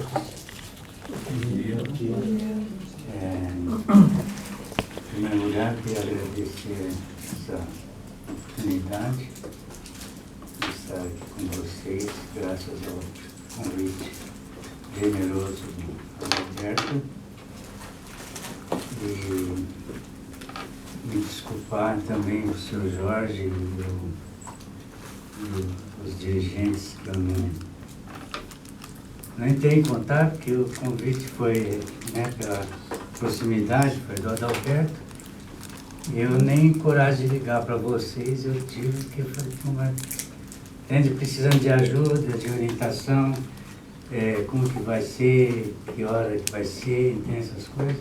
Em primeiro lugar, quero agradecer essa oportunidade de estar aqui com vocês, graças ao convite generoso do Alberto. E me desculpar também o senhor Jorge e os dirigentes que eu não entrei em contato, porque o convite foi, né, pela proximidade, foi do Adalberto. Eu nem coragem de ligar para vocês, eu tive, porque eu falei, entende, precisando de ajuda, de orientação, como que vai ser, que hora que vai ser, entende essas coisas.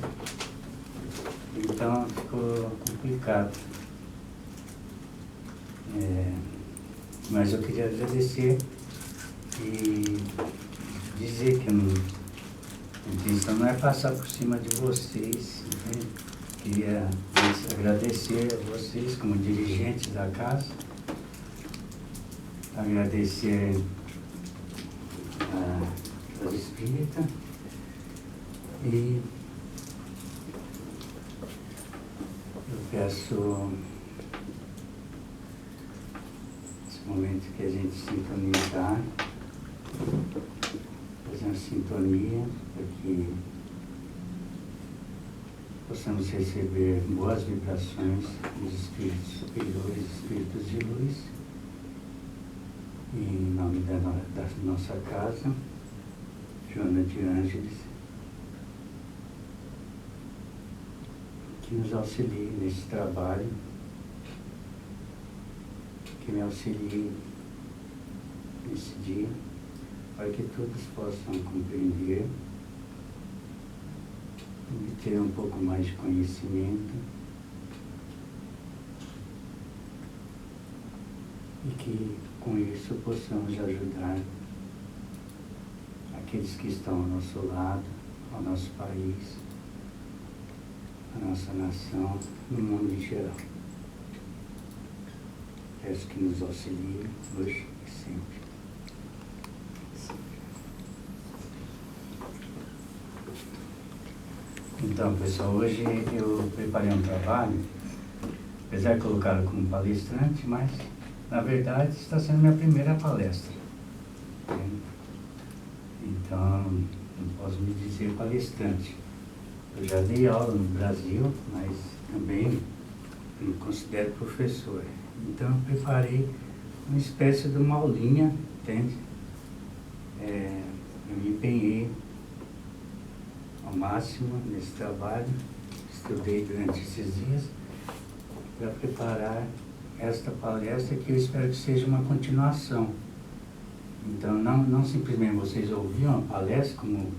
Então ficou complicado. Mas eu queria agradecer e dizer que a intenção não é passar por cima de vocês, entende? Queria agradecer a vocês como dirigentes da casa, agradecer aos espíritas e eu peço esse momento que a gente sintonizar, fazer uma sintonia para que possamos receber boas vibrações dos espíritos superiores, espíritos de luz, e em nome da nossa casa, Joana de Ângeles, que nos auxilie nesse trabalho, que me auxilie nesse dia, para que todos possam compreender e ter um pouco mais de conhecimento e que com isso possamos ajudar aqueles que estão ao nosso lado, ao nosso país, a nossa nação, no mundo em geral. Peço que nos auxilie hoje e sempre. Então, pessoal, hoje eu preparei um trabalho, apesar de colocá-lo como palestrante, mas, na verdade, está sendo minha primeira palestra. Então, não posso me dizer palestrante. Eu já dei aula no Brasil, mas também me considero professor. Então, eu preparei uma espécie de uma aulinha, entende? Eu me empenhei ao máximo nesse trabalho, estudei durante esses dias para preparar esta palestra, que eu espero que seja uma continuação. Então, não simplesmente vocês ouviram a palestra, como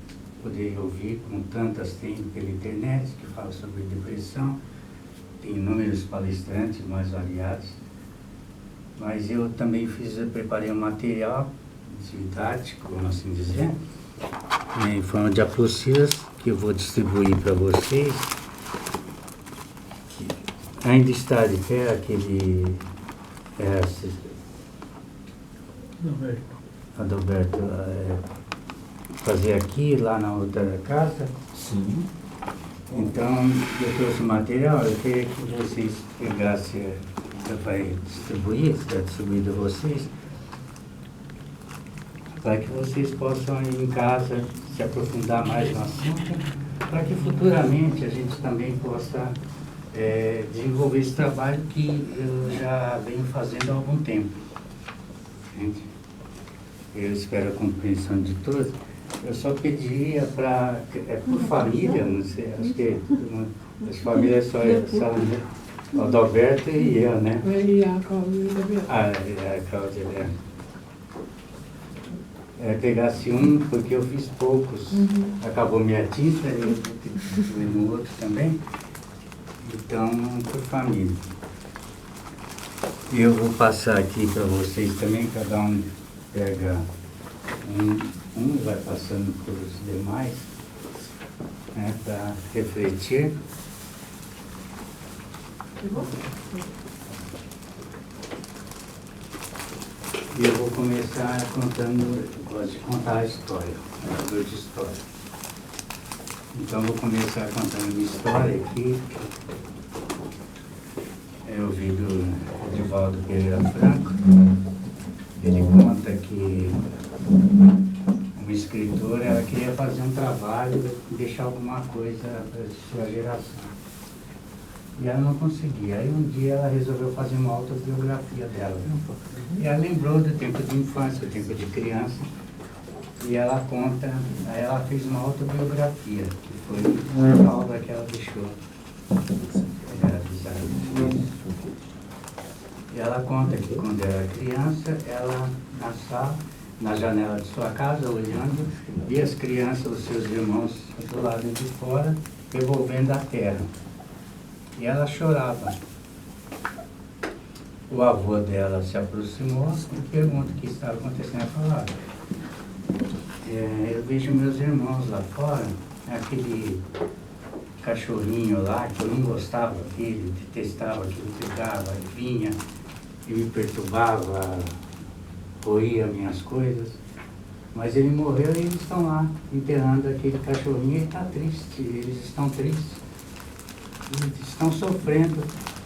poderiam ouvir, como tantas tem pela internet, que falam sobre depressão, tem inúmeros palestrantes mais variados, mas eu também preparei um material didático, vamos assim dizer, em forma de apostilas, que eu vou distribuir para vocês. Ainda está de pé aquele Adalberto fazer aqui, lá na outra casa. Sim. Então, eu trouxe o material, eu queria que vocês pegassem, vai distribuir, será distribuído a vocês, para que vocês possam ir em casa se aprofundar mais no assunto, para que futuramente a gente também possa desenvolver esse trabalho que eu já venho fazendo há algum tempo. Gente, eu espero a compreensão de todos. Eu só pedia para, por família, não sei, acho que as famílias só o Adalberto e eu, né? E a Cláudia. A Cláudia, pegasse um, porque eu fiz poucos. Acabou minha tinta, eu vou ter que distribuir no outro também. Então, por família. E eu vou passar aqui para vocês também, cada um pega um e vai passando para os demais, né, para refletir. E eu vou começar contando, eu gosto de contar a história. contador de história. Então, vou começar contando a minha história aqui. Eu ouvi do Edivaldo Pereira Franco. Ele conta que uma escritora, ela queria fazer um trabalho, deixar alguma coisa para sua geração. E ela não conseguia. Aí um dia ela resolveu fazer uma autobiografia dela. E ela lembrou do tempo de infância, do tempo de criança. E ela conta, aí ela fez uma autobiografia, que foi a obra que ela deixou. Era bizarro. E ela conta que quando era criança, ela na sala, na janela de sua casa, olhando, via as crianças, os seus irmãos do lado de fora, revolvendo a terra. E ela chorava. O avô dela se aproximou e pergunta o que estava acontecendo. Ela falou, eu vejo meus irmãos lá fora, aquele cachorrinho lá, que eu não gostava dele, detestava, que ele pegava e vinha e me perturbava, roía minhas coisas. Mas ele morreu e eles estão lá, enterrando aquele cachorrinho, e ele está triste, eles estão tristes. Eles estão sofrendo,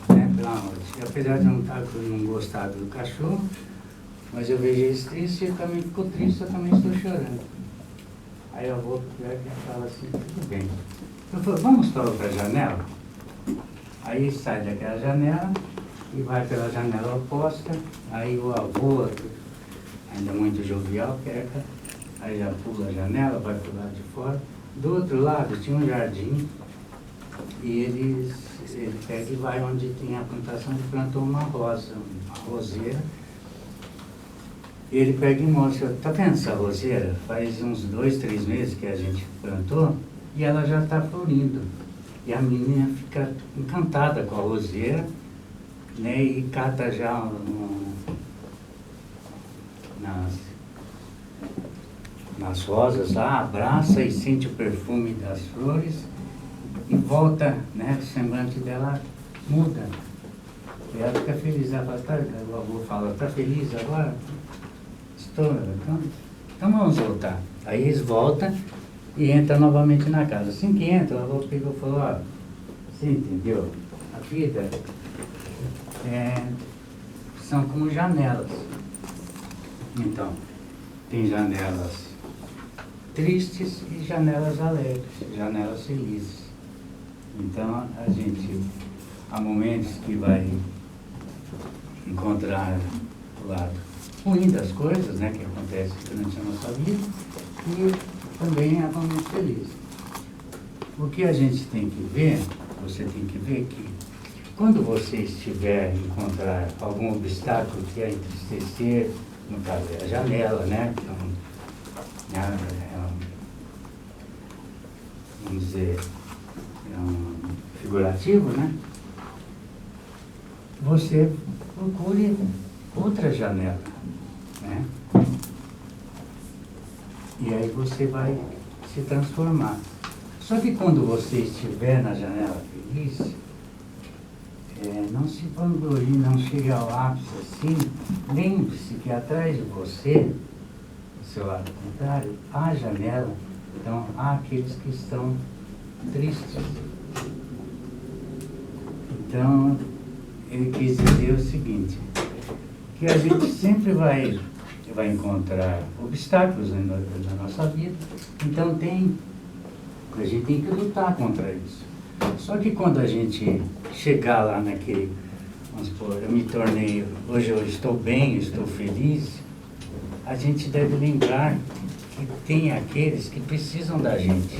né, pela morte. Apesar de eu não gostar do cachorro, mas eu vejo eles tristes e eu também fico triste, eu também estou chorando. Aí eu vou e falo assim, tudo bem. Eu falo, vamos para a janela? Aí sai daquela janela e vai pela janela oposta, aí o avô, ainda muito jovial, pega, aí já pula a janela, vai para o lado de fora. Do outro lado tinha um jardim, e ele pega e vai onde tem a plantação, ele plantou uma rosa, uma roseira. E ele pega e mostra, tá vendo essa roseira? Faz uns 2, 3 meses que a gente plantou e ela já está florindo. E a menina fica encantada com a roseira, né? E cata já nas rosas lá, abraça e sente o perfume das flores. E volta, né, o semblante dela muda. E ela fica feliz. Ela fala, o avô fala, está feliz agora? Estou. Então vamos voltar. Aí eles voltam e entram novamente na casa. Assim que entra, o avô pegou e falou, você entendeu? A vida são como janelas. Então, tem janelas tristes e janelas alegres, janelas felizes. Então, há momentos que vai encontrar o lado ruim das coisas, né, que acontece durante a nossa vida, e também há momentos felizes. O que a gente tem que ver, você tem que ver que quando você estiver encontrar algum obstáculo que é entristecer, no caso é a janela, né, então, vamos dizer, figurativo, né? Você procure outra janela, né? E aí você vai se transformar. Só que quando você estiver na janela feliz, não se vanglorie, não chegue ao ápice assim. Lembre-se que atrás de você, do seu lado contrário, há janela. Então, há aqueles que estão tristes. Então, ele quis dizer o seguinte, que a gente sempre vai encontrar obstáculos na nossa vida, então a gente tem que lutar contra isso. Só que quando a gente chegar lá naquele, vamos supor, eu me tornei, hoje eu estou bem, eu estou feliz, a gente deve lembrar que tem aqueles que precisam da gente.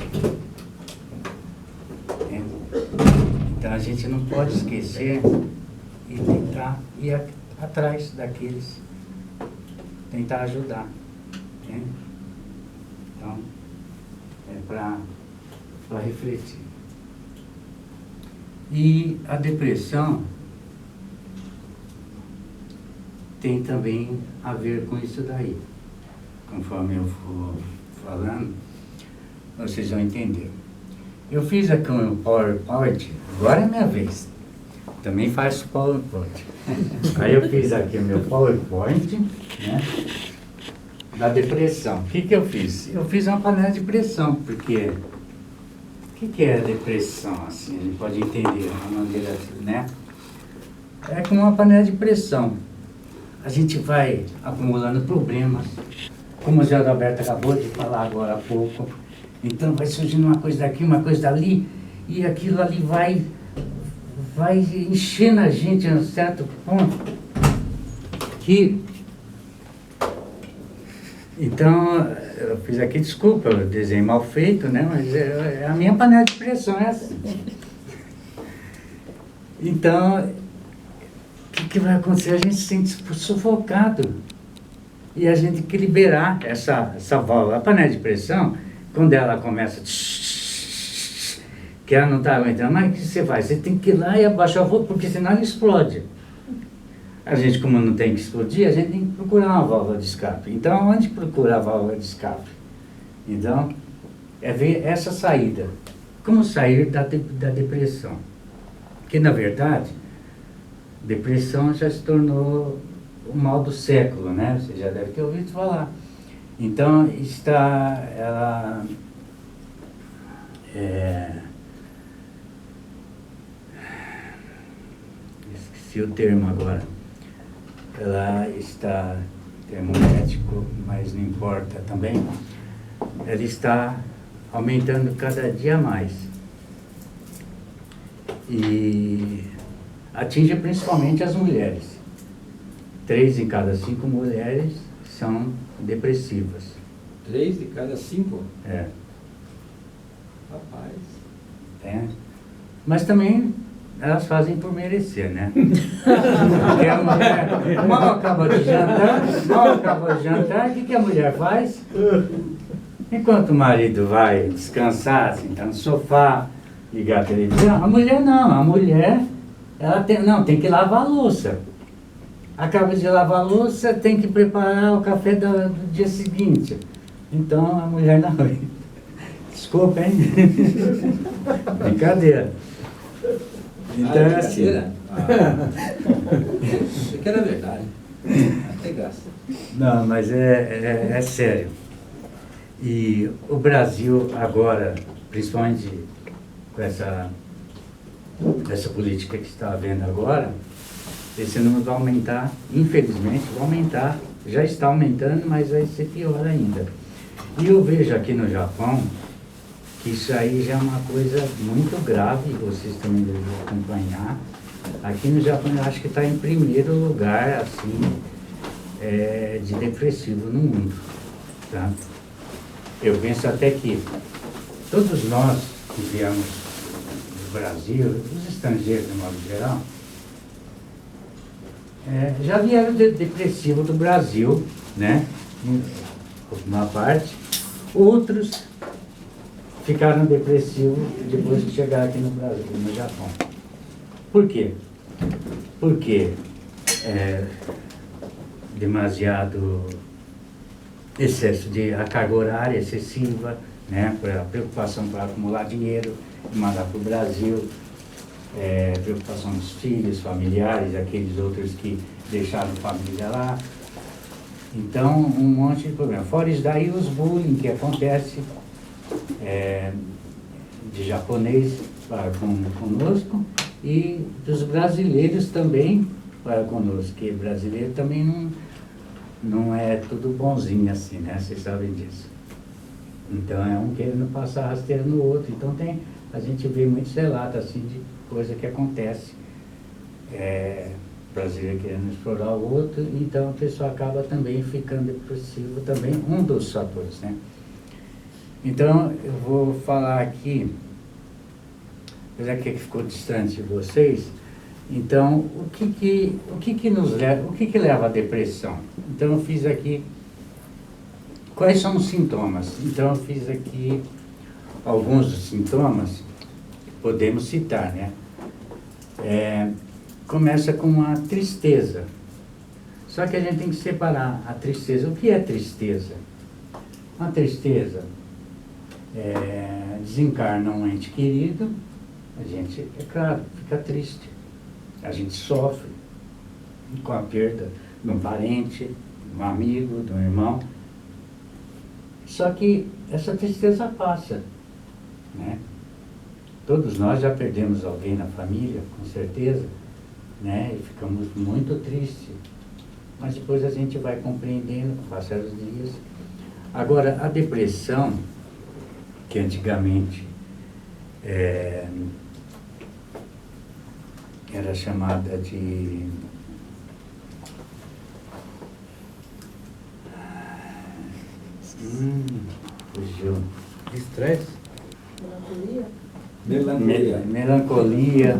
Então a gente não pode esquecer e tentar ir atrás daqueles, tentar ajudar. Né? Então, é para refletir. E a depressão tem também a ver com isso daí. Conforme eu for falando, vocês vão entender. Eu fiz aqui um PowerPoint, agora é minha vez. Também faço PowerPoint. Aí eu fiz aqui o meu PowerPoint, né? da depressão. O que eu fiz? Eu fiz uma panela de pressão, porque o que é depressão, assim? A gente pode entender de uma maneira, né? É como uma panela de pressão. A gente vai acumulando problemas, como o Zé Adalberto acabou de falar agora há pouco. Então vai surgindo uma coisa daqui, uma coisa dali, e aquilo ali vai enchendo a gente a um certo ponto que... Então, eu fiz aqui, desculpa, eu desenho mal feito, né? Mas é a minha panela de pressão, é assim. Então, o que vai acontecer? A gente se sente sufocado. E a gente tem que liberar essa válvula. A panela de pressão, quando ela começa... que ela não está aguentando, mas o que você faz? Você tem que ir lá e abaixar o fogo, porque senão ela explode. A gente, como não tem que explodir, a gente tem que procurar uma válvula de escape. Então, onde procurar a válvula de escape? Então, é ver essa saída. Como sair da depressão? Porque, na verdade, depressão já se tornou o mal do século, né? Você já deve ter ouvido falar. Então, ela esqueci o termo agora. Ela está, termo médico, mas não importa também, ela está aumentando cada dia mais. E atinge principalmente as mulheres. 3 em cada 5 mulheres são depressivas. 3 de cada 5? É. Rapaz. É. Mas também elas fazem por merecer, né? Porque a mulher mal acaba de jantar, o que a mulher faz? Enquanto o marido vai descansar, sentar no sofá, ligar a televisão, a mulher não, ela tem que lavar a louça. Acaba de lavar a louça, tem que preparar o café do dia seguinte. Então a mulher não... Desculpa, hein? Brincadeira. Então é assim. Isso que era verdade. Até graça. Não, mas é sério. E o Brasil agora, principalmente com essa política que está havendo agora, esse número vai aumentar, infelizmente vai aumentar, já está aumentando, mas vai ser pior ainda. E eu vejo aqui no Japão que isso aí já é uma coisa muito grave, vocês também devem acompanhar. Aqui no Japão eu acho que está em primeiro lugar, assim, de depressivo no mundo. Tá? Eu penso até que todos nós que viemos do Brasil, os estrangeiros de modo geral, já vieram depressivo do Brasil, né? Em alguma parte. Outros ficaram depressivos depois que chegaram aqui no Brasil, no Japão. Por quê? Porque demasiado excesso de a carga horária excessiva, né? A preocupação para acumular dinheiro, mandar para o Brasil, preocupação dos filhos, familiares, aqueles outros que deixaram família lá. Então, um monte de problema. Fora isso daí, os bullying que acontece de japonês para conosco e dos brasileiros também para conosco, que brasileiro também não é tudo bonzinho assim, né? Vocês sabem disso. Então, é um querendo passar rasteira no outro. Então, a gente vê muitos relatos assim de coisa que acontece. Brasileiro querendo explorar o outro, então a pessoa acaba também ficando depressivo, também um dos fatores, né? Então, eu vou falar aqui, apesar que ficou distante de vocês, então, o que nos leva, o que leva à depressão? Então, eu fiz aqui, quais são os sintomas? Então, eu fiz aqui alguns dos sintomas, podemos citar, né? Começa com a tristeza. Só que a gente tem que separar a tristeza. O que é tristeza? Uma tristeza desencarna um ente querido, a gente, é claro, fica triste. A gente sofre com a perda de um parente, de um amigo, de um irmão. Só que essa tristeza passa, né? Todos nós já perdemos alguém na família, com certeza, né? E ficamos muito tristes. Mas depois a gente vai compreendendo com o passar dos dias. Agora, a depressão, que antigamente era chamada de... fugiu. Estresse? Melancolia. Melancolia,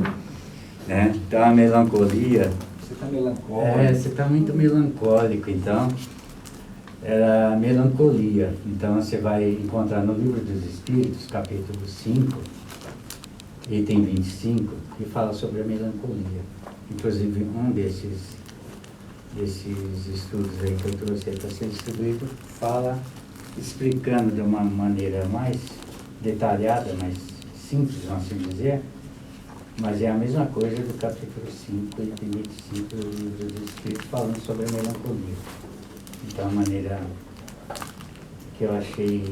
né? Então a melancolia... Você está melancólico. você está muito melancólico, então era melancolia. Então você vai encontrar no Livro dos Espíritos, capítulo 5, item 25, que fala sobre a melancolia. Inclusive um desses estudos aí que eu trouxe para ser distribuído fala, explicando de uma maneira mais detalhada, mais simples, vamos assim dizer, mas é a mesma coisa do capítulo 5, item 25 do Livro dos Espíritos, falando sobre a melancolia. Então, a maneira que eu achei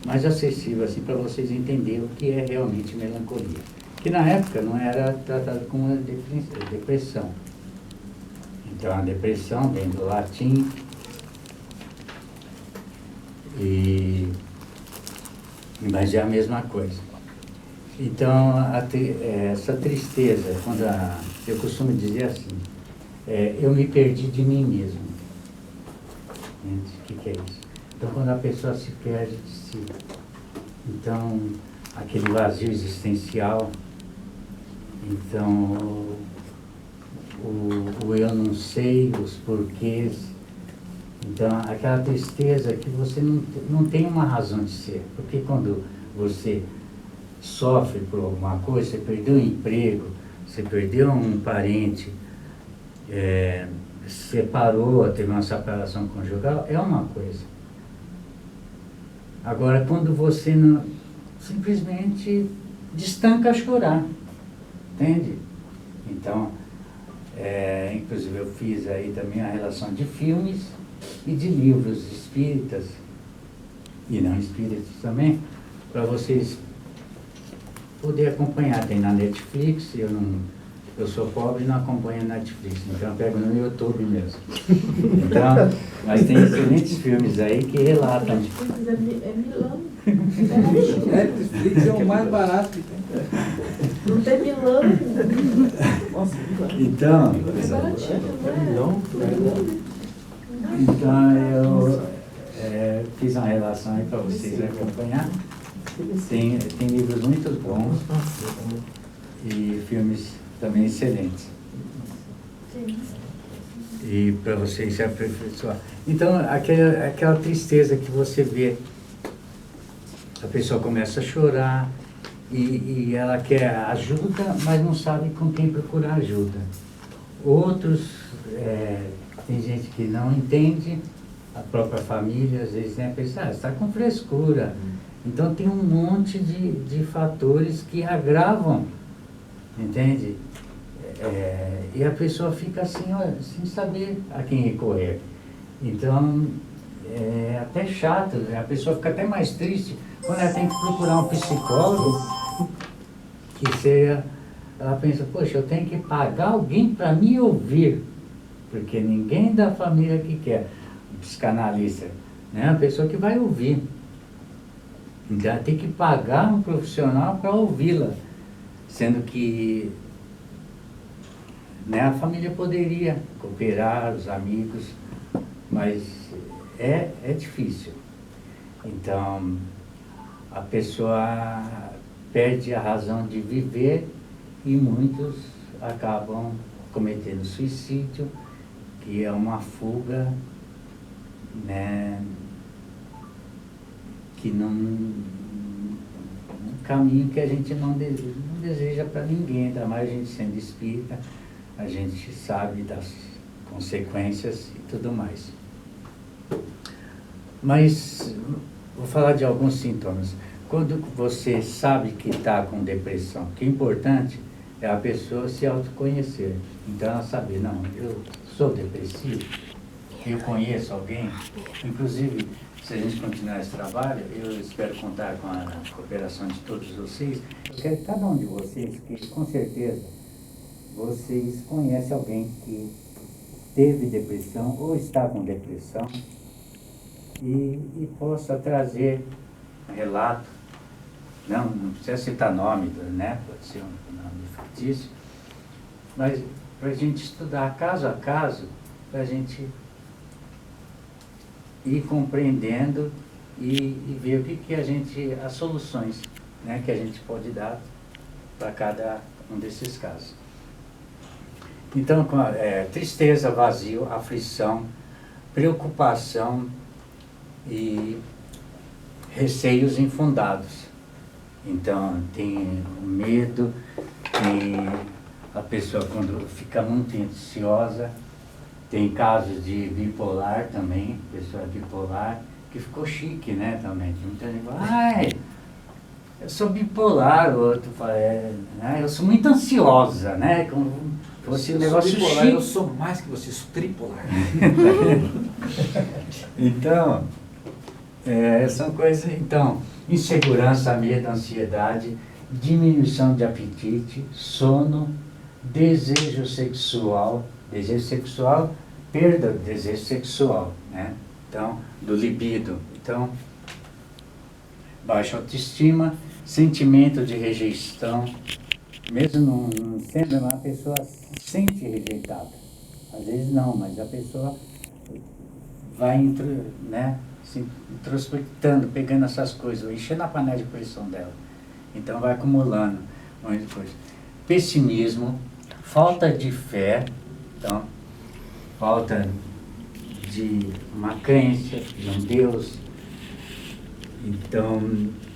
mais acessível, assim, para vocês entenderem o que é realmente melancolia. Que na época não era tratado como uma depressão. Então, a depressão vem do latim, mas é a mesma coisa. Então, essa tristeza, eu costumo dizer assim, eu me perdi de mim mesmo. O que é isso? Então, quando a pessoa se perde de si, então, aquele vazio existencial, então, o eu não sei, os porquês, então, aquela tristeza que você não tem uma razão de ser, porque quando você sofre por alguma coisa, você perdeu um emprego, você perdeu um parente, separou, teve uma separação conjugal, é uma coisa. Agora, quando você não, simplesmente destanca a chorar, entende? Então, inclusive eu fiz aí também a relação de filmes e de livros espíritas, e não espíritas também, para vocês poder acompanhar. Tem na Netflix, eu sou pobre e não acompanho a Netflix, então eu pego no YouTube mesmo. Então, mas tem excelentes filmes aí que relatam. Netflix é Milão. Netflix é o mais barato que tem. Não tem Milão. Nossa, Então, é baratinho, não é? então eu fiz uma relação aí para vocês acompanhar. Tem livros muito bons e filmes também excelentes. Sim. E para vocês se aperfeiçoar. Então, aquela tristeza que você vê, a pessoa começa a chorar e ela quer ajuda, mas não sabe com quem procurar ajuda. Outros, tem gente que não entende, a própria família, às vezes, né, pensa, você está com frescura. Então, tem um monte de fatores que agravam, entende? E a pessoa fica assim, olha, sem saber a quem recorrer. Então, é até chato, né? A pessoa fica até mais triste quando ela tem que procurar um psicólogo, ela pensa, poxa, eu tenho que pagar alguém para me ouvir, porque ninguém da família que quer, um psicanalista, né? A pessoa que vai ouvir. Então, ela tem que pagar um profissional para ouvi-la, sendo que, né, a família poderia cooperar, os amigos, mas é difícil. Então, a pessoa perde a razão de viver e muitos acabam cometendo suicídio, que é uma fuga, né, que um caminho que a gente não deseja para ninguém, ainda mais a gente sendo espírita, a gente sabe das consequências e tudo mais. Mas vou falar de alguns sintomas. Quando você sabe que está com depressão, o que é importante é a pessoa se autoconhecer. Então ela saber, não, eu sou depressivo, eu conheço alguém, inclusive, se a gente continuar esse trabalho, eu espero contar com a cooperação de todos vocês. Eu quero que cada um de vocês, que com certeza vocês conhecem alguém que teve depressão ou está com depressão e possa trazer um relato. Não precisa citar nome, né? Pode ser um nome fictício, mas para a gente estudar caso a caso, para a gente ir compreendendo e ver o que a gente, as soluções, né, que a gente pode dar para cada um desses casos. Então, tristeza, vazio, aflição, preocupação e receios infundados. Então, tem o medo, tem a pessoa quando fica muito ansiosa, tem casos de bipolar também, pessoa bipolar, que ficou chique, né, também. Muita gente fala, ai, eu sou bipolar, o outro fala, eu sou muito ansiosa, né, como fosse um negócio bipolar, chique. eu sou mais que você, sou tripolar. Então, são coisas, então, insegurança, medo, ansiedade, diminuição de apetite, sono, desejo sexual, perda do desejo sexual, né? Então, do libido. Então, baixa autoestima, sentimento de rejeição, mesmo não sendo, uma pessoa se sente rejeitada. Às vezes não, mas a pessoa vai se introspectando, pegando essas coisas, enchendo a panela de pressão dela. Então vai acumulando um monte de coisa. Pessimismo, falta de fé, então, falta de uma crença de um Deus. Então,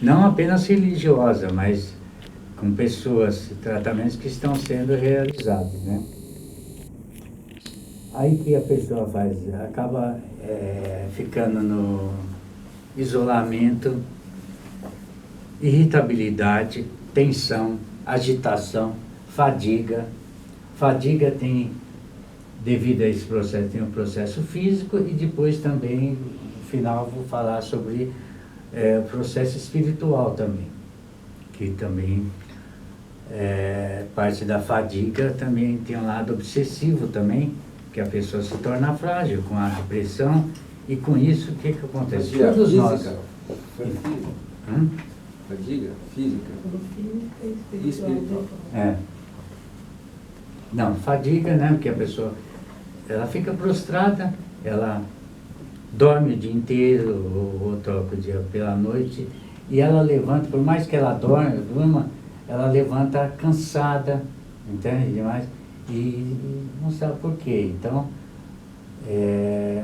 não apenas religiosa, mas com pessoas, tratamentos que estão sendo realizados, né? Aí que a pessoa faz, acaba ficando no isolamento, irritabilidade, tensão, agitação, fadiga. Fadiga tem, devido a esse processo, tem um processo físico e depois também, no final, vou falar sobre o processo espiritual também, que também parte da fadiga também tem um lado obsessivo também, que a pessoa se torna frágil com a depressão e com isso o que acontece? Todos nós. Fadiga física e espiritual. Não, fadiga, né? Porque a pessoa, ela fica prostrada, ela dorme o dia inteiro ou troca o dia pela noite e ela levanta, por mais que ela durma, ela levanta cansada, entende? Demais. E não sabe por quê. Então,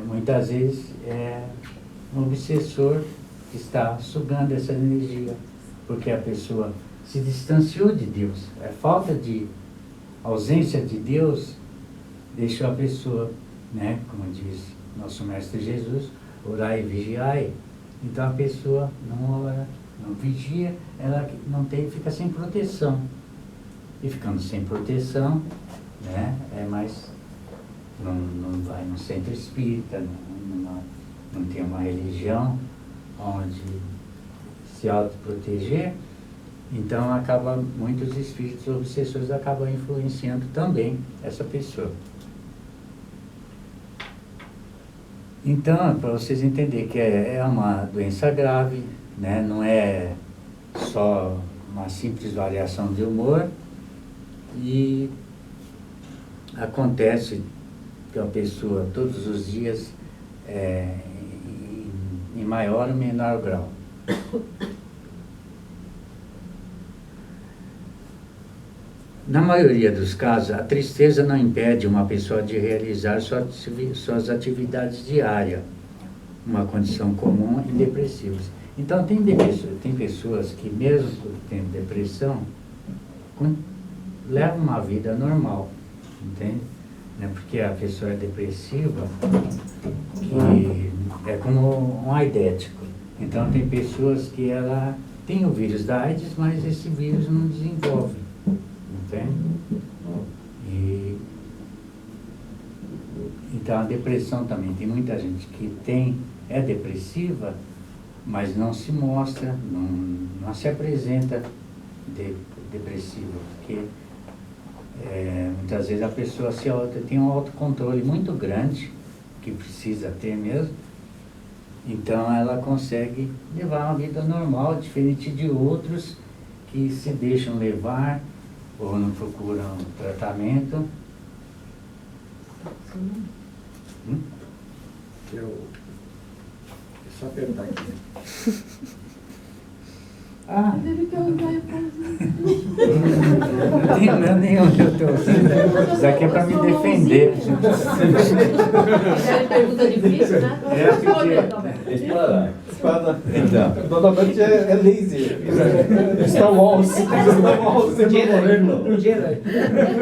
muitas vezes um obsessor está sugando essa energia, porque a pessoa se distanciou de Deus. A falta de ausência de Deus deixou a pessoa, né, como diz nosso Mestre Jesus, orai e vigiai. Então a pessoa não ora, não vigia, ela não tem, fica sem proteção. E ficando sem proteção, né, não vai no centro espírita, não tem uma religião onde se autoproteger, então muitos espíritos obsessores acabam influenciando também essa pessoa. Então, para vocês entenderem que é uma doença grave, né, não é só uma simples variação de humor, e acontece que a pessoa todos os dias em maior ou menor grau. Na maioria dos casos, a tristeza não impede uma pessoa de realizar suas atividades diárias, uma condição comum em depressivos. Então, tem pessoas que, mesmo tendo depressão, levam uma vida normal, entende? Porque a pessoa é depressiva, que é como um aidético. Então, tem pessoas que ela tem o vírus da AIDS, mas esse vírus não desenvolve, entende? Então a depressão também, tem muita gente que é depressiva, mas não se mostra, não se apresenta depressiva, porque muitas vezes a pessoa tem um autocontrole muito grande, que precisa ter mesmo, então ela consegue levar uma vida normal, diferente de outros que se deixam levar ou não procuram tratamento. Só apertar aqui. Ah, Teve que eu vai não tenho nenhum que eu estou usando. Isso aqui é para me defender. Já é pergunta difícil, né? É, porque- Escolha, Adalberto. Espada. Então, Do Adalberto é laser. Star Wars. Star Wars.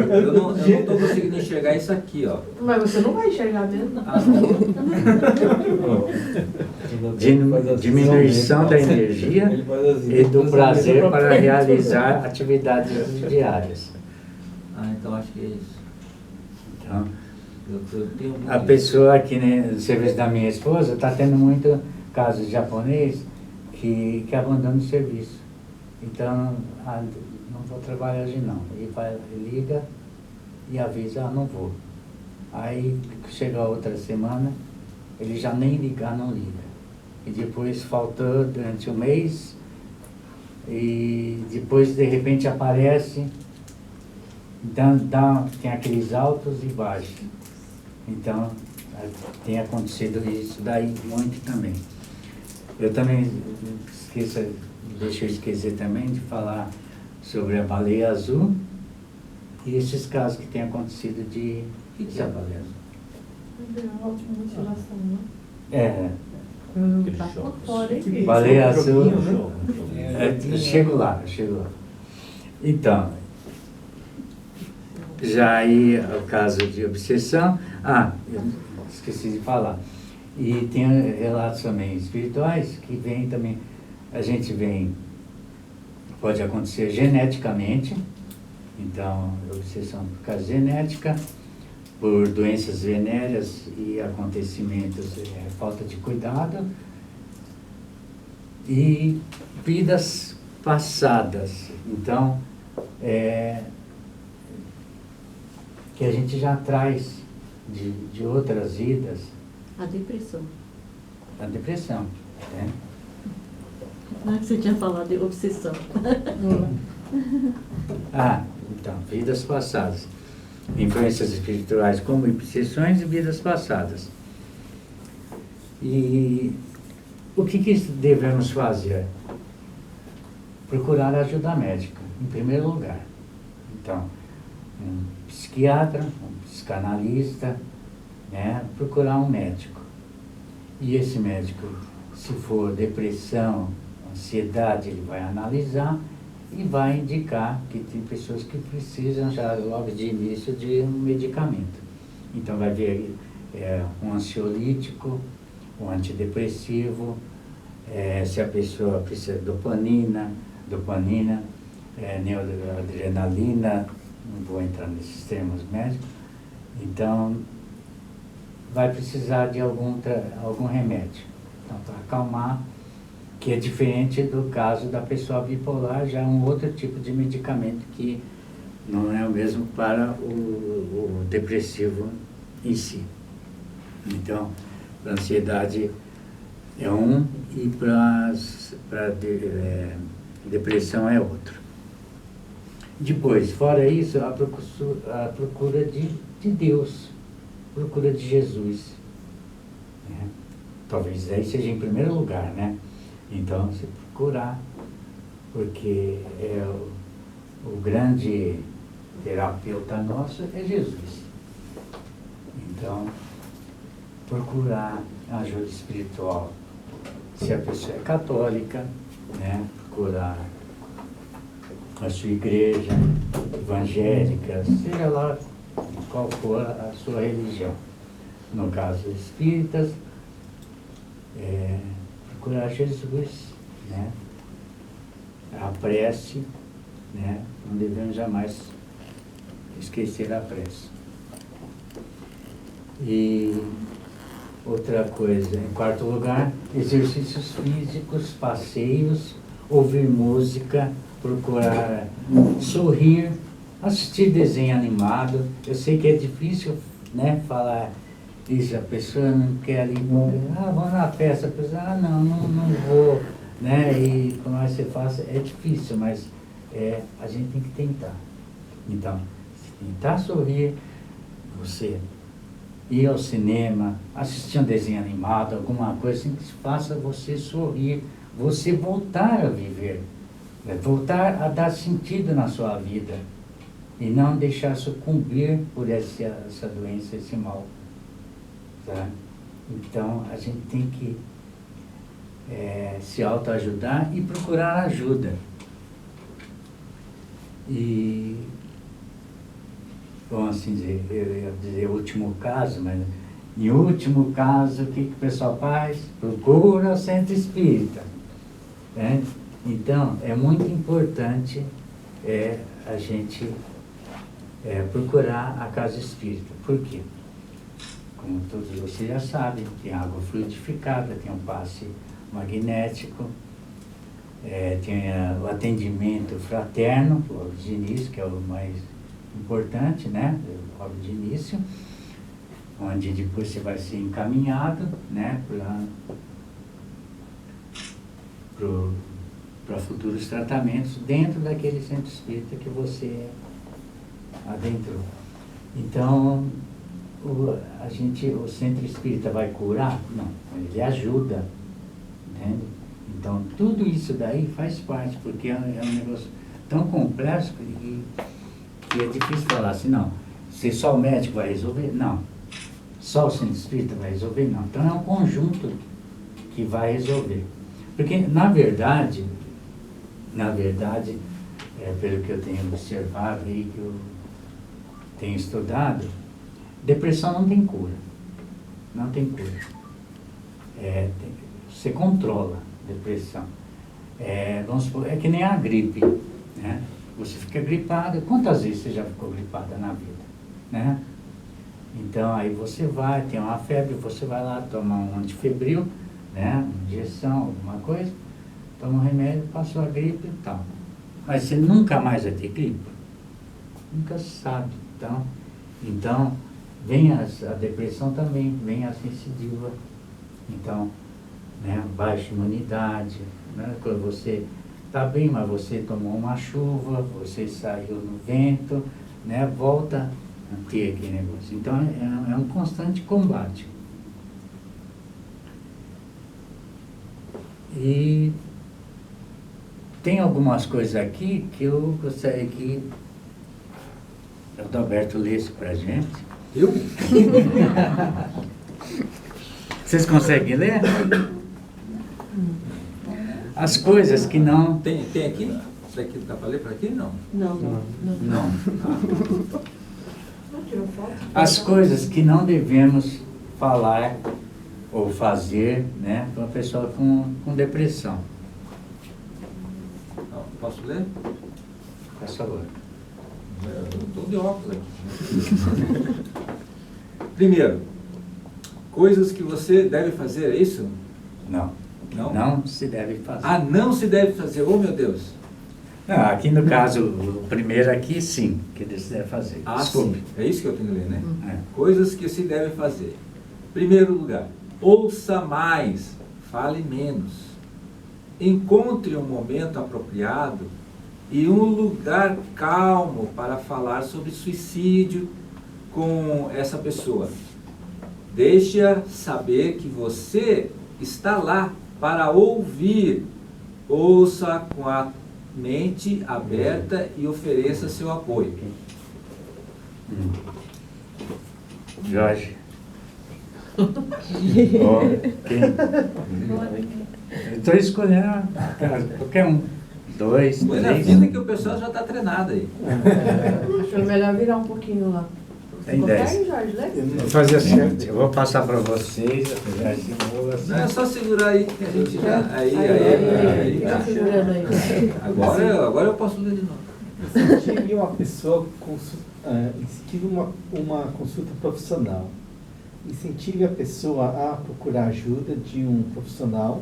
Eu não estou conseguindo enxergar isso aqui, ó. Mas você não vai enxergar mesmo. Ah, diminuição da energia e do prazer para realizar atividades diárias. então acho que é isso. Então, Eu tenho muito a isso. pessoa aqui no serviço da minha esposa está tendo muito casos de japonês que abandona o serviço. Então, não vou trabalhar hoje não. Ele liga e avisa, não vou. Aí chega a outra semana, ele já nem ligar, não liga. E depois faltou durante um mês, e depois de repente aparece, então tem aqueles altos e baixos. Então tem acontecido isso daí muito também. Eu também deixa eu esquecer também de falar sobre a baleia azul e esses casos que têm acontecido de baleia azul. Ótima motivação, né? É. Tá por fora, hein? Baleia azul. É, Eu chego lá. Então, já aí o caso de obsessão. Eu esqueci de falar. E tem relatos também espirituais que vem também. A gente pode acontecer geneticamente. Então, obsessão por causa genética, por doenças venéreas e acontecimentos, falta de cuidado, e vidas passadas. Então, que a gente já traz de outras vidas, A depressão. a depressão. Né? Não é que você tinha falado de obsessão. Então, vidas passadas. Influências espirituais como obsessões e vidas passadas. E o que devemos fazer? Procurar ajuda médica, em primeiro lugar. Então, um psiquiatra, um psicanalista, né? Procurar um médico. E esse médico, se for depressão, ansiedade, ele vai analisar e vai indicar que tem pessoas que precisam já logo de início de um medicamento. Então vai ver um ansiolítico, um antidepressivo, se a pessoa precisa de dopamina, neuroadrenalina, não vou entrar nesses termos médicos. Então vai precisar de algum remédio. Então, para acalmar, que é diferente do caso da pessoa bipolar, já é um outro tipo de medicamento que não é o mesmo para o depressivo em si. Então, para a ansiedade é um e para depressão é outro. Depois, fora isso, a procura de Deus, procura de Jesus. Né? Talvez aí seja em primeiro lugar, né? Então, se procurar, porque o grande terapeuta nosso é Jesus. Então, procurar ajuda espiritual. Se a pessoa é católica, né, procurar a sua igreja evangélica, seja lá qual for a sua religião. No caso, espíritas, procurar Jesus, né? A prece, né? Não devemos jamais esquecer a prece. E outra coisa, em quarto lugar, exercícios físicos, passeios, ouvir música, procurar sorrir, assistir desenho animado. Eu sei que é difícil, né, falar isso, a pessoa não quer ir, vamos na festa, a pessoa, não vou, né, e como você faça, é difícil, mas a gente tem que tentar. Então, tentar sorrir, você ir ao cinema, assistir um desenho animado, alguma coisa assim que faça você sorrir, você voltar a viver, voltar a dar sentido na sua vida e não deixar sucumbir por essa doença, esse mal. Tá? Então, a gente tem que se autoajudar e procurar ajuda. E, vamos assim dizer, eu ia dizer último caso, mas em último caso, o que o pessoal faz? Procura o centro espírita. Né? Então, é muito importante a gente procurar a casa espírita. Por quê? Como todos vocês já sabem, tem água fluidificada, tem um passe magnético, tem o atendimento fraterno, logo de início, que é o mais importante, né? Logo de início, onde depois você vai ser encaminhado, né? Para futuros tratamentos dentro daquele centro espírita que você adentrou. Então, o centro espírita vai curar? Não, ele ajuda, entende? Então, tudo isso daí faz parte, porque é um negócio tão complexo que é difícil falar assim, não, se só o médico vai resolver, não. Só o centro espírita vai resolver, não. Então, é um conjunto que vai resolver. Porque, na verdade, pelo que eu tenho observado e que eu tenho estudado, depressão não tem cura. Não tem cura. Você controla a depressão. Vamos supor, é que nem a gripe. Né? Você fica gripado. Quantas vezes você já ficou gripada na vida? Né? Então, aí você vai, tem uma febre, você vai lá, toma um antifebril, né? Uma injeção, alguma coisa, toma um remédio, passou a gripe e tal. Mas você nunca mais vai ter gripe? Nunca se sabe. Então vem a depressão também, vem a recidiva. Então, né, baixa imunidade, né, quando você está bem, mas você tomou uma chuva, você saiu no vento, né, volta a ter aquele negócio. Então, é um constante combate. E tem algumas coisas aqui que eu gostaria que o Adalberto lesse para a gente. Eu? Vocês conseguem ler? As coisas que não... Tem aqui? Isso daqui dá para ler para aqui? Não. Não. As coisas que não devemos falar ou fazer, né, para uma pessoa com depressão. Posso ler? Por favor. Eu estou de óculos aqui. Primeiro, coisas que você deve fazer, é isso? Não. Não? Não se deve fazer. Ah, não se deve fazer, oh meu Deus. Não, aqui no caso, o primeiro aqui sim, que se deve fazer. Ah, Desculpe. sim. É isso que eu tenho que ler, né? É. Coisas que se deve fazer. Primeiro lugar, ouça mais, fale menos. Encontre um momento apropriado e um lugar calmo para falar sobre suicídio com essa pessoa. Deixe-a saber que você está lá para ouvir. Ouça com a mente aberta e ofereça seu apoio. Jorge. Quem? Estou escolhendo qualquer um. 2, Põe na 3. vida que o pessoal já está treinado aí. Acho melhor virar um pouquinho lá. Tem Você 10. consegue, Jorge? Lê? Fazer assim. Eu vou passar para vocês, apesar de não assim. Não, é só segurar aí que a gente já... Aí, Tá tá. segurando aí. Agora eu posso ler de novo. Se tive uma pessoa seguindo uma consulta profissional incentive a pessoa a procurar ajuda de um profissional,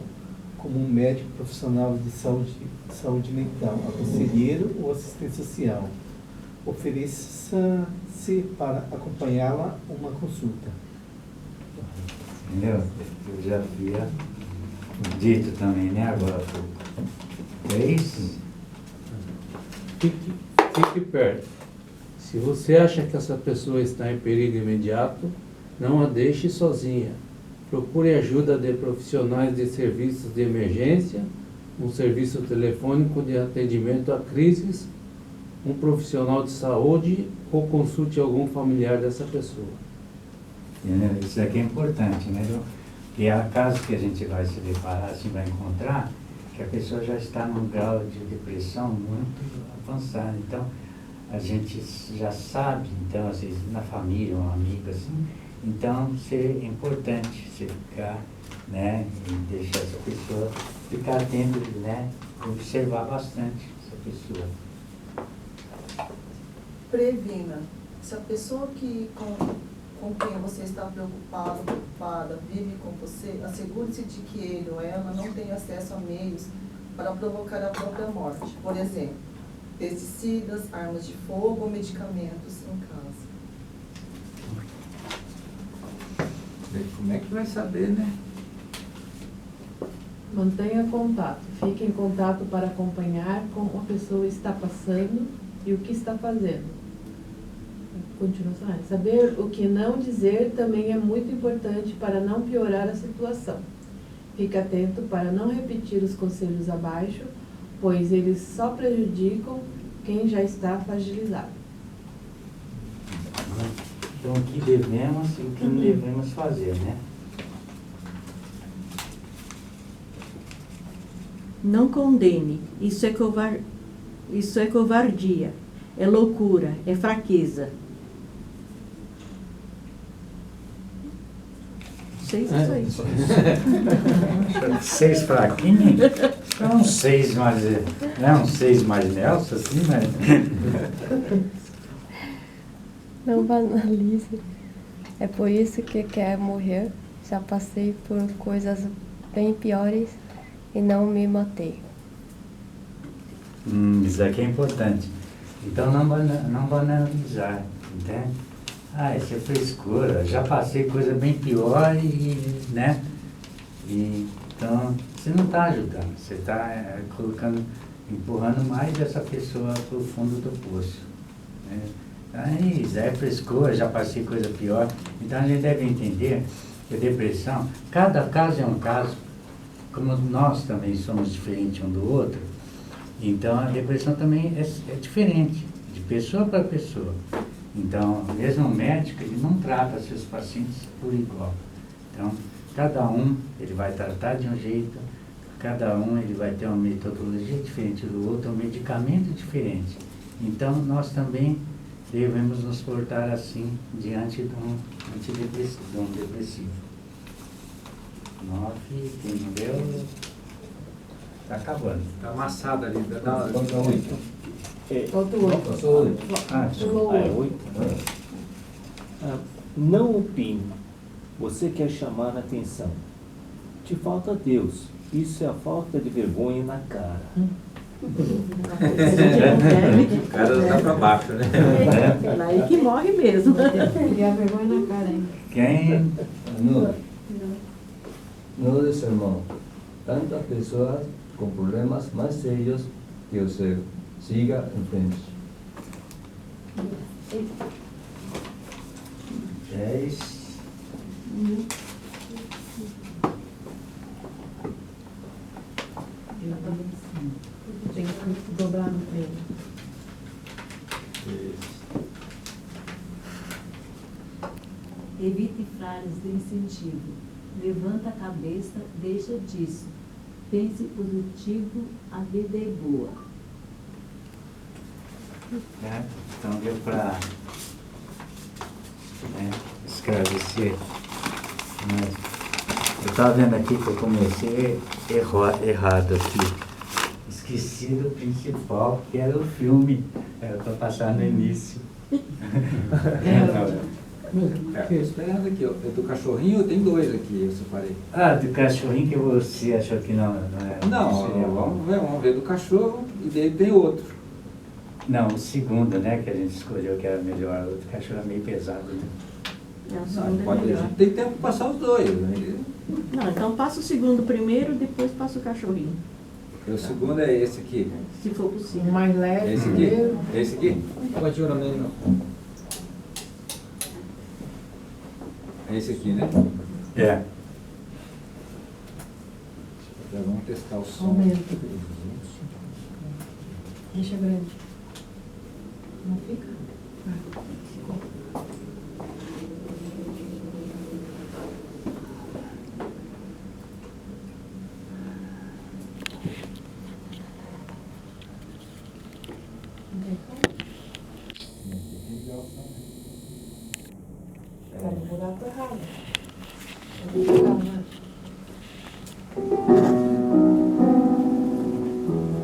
como um médico profissional de saúde mental, a conselheiro ou assistente social. Ofereça-se para acompanhá-la uma consulta. Entendeu? Eu já havia dito também, né, agora há pouco. É isso? Fique perto. Se você acha que essa pessoa está em perigo imediato, não a deixe sozinha. Procure ajuda de profissionais de serviços de emergência, um serviço telefônico de atendimento a crises, um profissional de saúde ou consulte algum familiar dessa pessoa. Entendeu? Isso aqui é importante, né? Porque há casos que a gente vai se deparar, assim, vai encontrar, que a pessoa já está num grau de depressão muito avançado. Então, a gente já sabe, então, às vezes, na família, um amigo, assim, então, é importante você ficar, né, e deixar essa pessoa ficar atento, né, observar bastante essa pessoa. Previna. Se a pessoa com quem você está preocupada, vive com você, assegure-se de que ele ou ela não tem acesso a meios para provocar a própria morte. Por exemplo, pesticidas, armas de fogo ou medicamentos em casa. Como é que vai saber, né? Mantenha contato. Fique em contato para acompanhar como a pessoa está passando e o que está fazendo. Continuação. Saber o que não dizer também é muito importante para não piorar a situação. Fique atento para não repetir os conselhos abaixo, pois eles só prejudicam quem já está fragilizado. Então, o que devemos e o que não devemos fazer, né? Não condene. Isso é covardia. É loucura. É fraqueza. 6 é só isso. 6 fraquinhos? É um 6 mais... Não é um 6 mais Nelson, assim, mas... Não banalize. É por isso que quer morrer. Já passei por coisas bem piores e não me matei. Isso aqui é importante. Então, não banalizar, entende? Isso é frescura. Já passei coisa bem pior né? Então, você não está ajudando. Você está empurrando mais essa pessoa para o fundo do poço, né? Isso é frescura, já passei coisa pior. Então, a gente deve entender que a depressão, cada caso é um caso, como nós também somos diferentes um do outro, então a depressão também é diferente, de pessoa para pessoa. Então, mesmo o médico, ele não trata seus pacientes por igual. Então, cada um, ele vai tratar de um jeito, cada um, ele vai ter uma metodologia diferente do outro, um medicamento diferente. Então, nós também devemos nos portar assim diante de um depressivo. 9, quem não deu, está acabando. Está amassado ali. Falta 8. Falta o 8. Passou 8. Pulou É o 8. Não opine. Você quer chamar a atenção. Te falta Deus. Isso é a falta de vergonha na cara. O cara está para baixo, né? É lá aí que morre mesmo. E a vergonha na cara, hein? Quem? No desarmó. Tantas pessoas con problemas más serios que usted siga en frente. 10. Tem que dobrar no meio. Evite frases de incentivo. Levanta a cabeça, deixa disso. Pense positivo, a vida é boa. Então deu para esclarecer. Eu estava vendo aqui que eu comecei errado aqui. Esqueci do principal, que era o filme. Era para passar no início. Esperando aqui, ó. É do cachorrinho, tem 2 aqui, eu separei. Ah, do cachorrinho que você achou que não é. Não, seria bom? vamos ver do cachorro e dele tem outro. Não, o segundo, né, que a gente escolheu que era melhor. O outro cachorro é meio pesado, né? Não, o Não, segundo é pode, melhor. tem tempo para passar os 2. Né? Não, então passa o segundo primeiro, depois passa o cachorrinho. Porque o segundo é esse aqui. Se for O possível. mais leve Esse primeiro. aqui. Esse aqui. É esse aqui, né? É. Já vamos testar o som. Aumenta. Deixa grande. Não fica? Tá no buraco errado.